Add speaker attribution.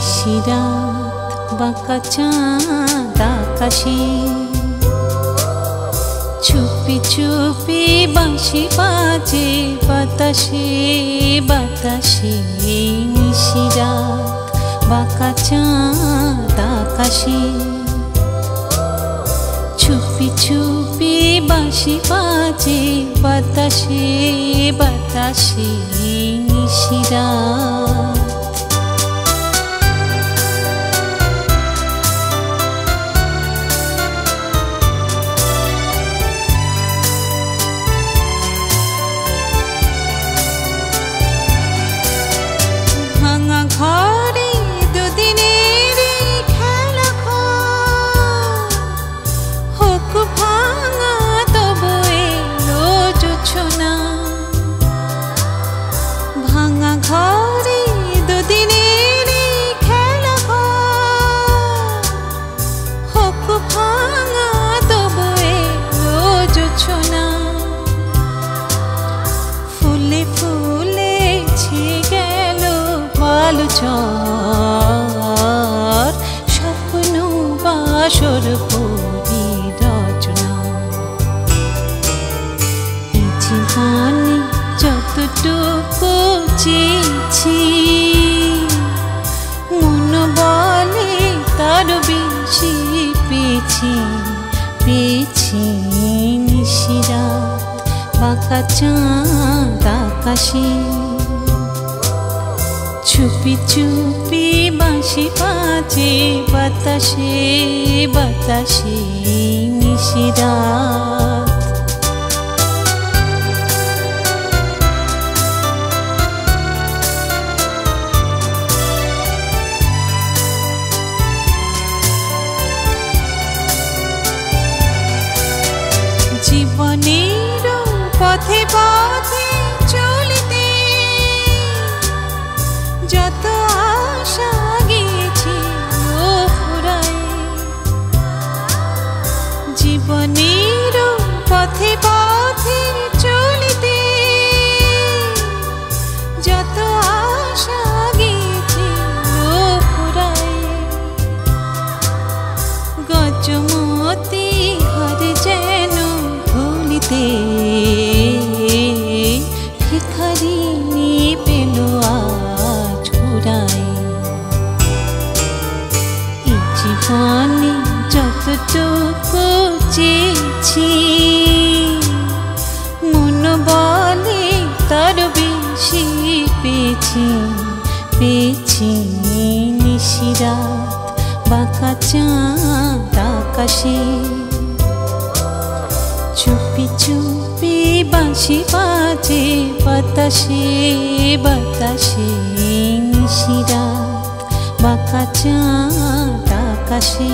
Speaker 1: নিশিরাত বাঁকা চাঁদ আকাশে চুপি চুপি বাঁশি বাজে বাতাসে বাতাসে নিশিরাত বাঁকা চাঁদ আকাশে চুপি চুপি বাঁশি বাজে বাতাসে বাতাসে নিশিরাত ভাঙা ঘরে দুদিনের খেলা হোক ভাঙা তবু এলো জোছনা ভাঙা ঘরে দুদিনের খেলা হোক ভাঙা তবু এলো জোছনা ফুলে ফুলে ছিয়ে গেল আলোচর স্বপ্ন বাসর পরি রচনা এই জীবনে যতটুকু চেয়েছি মন বলে তার বেশি পেয়েছি পেয়েছি নিশিরাত বাঁকা চাঁদ আকাশে চুপি চুপি বাঁশি বাজে বাতাসে বাতাসে নিশিরাত জীবনের পথে পথে চলিতে যত আশা গিয়েছিল ফুরায় জীবনের পথে পথে চলিতে যত আশা গিয়েছিল ফুরায় গজমতি ঘরে যেন ভুলিতে ভিখারিনী পেল আজ ঘুরায় এই জীবনে যতটুকু চেয়েছি মন বলে তার বেশি পেয়েছি পেয়েছি নিশিরাত বাঁকা চাঁদ আকাশে চুপি চুপি বাঁশি বাজে বাতাসে বাতাসে নিশিরাত বাঁকা চাঁদ আকাশে।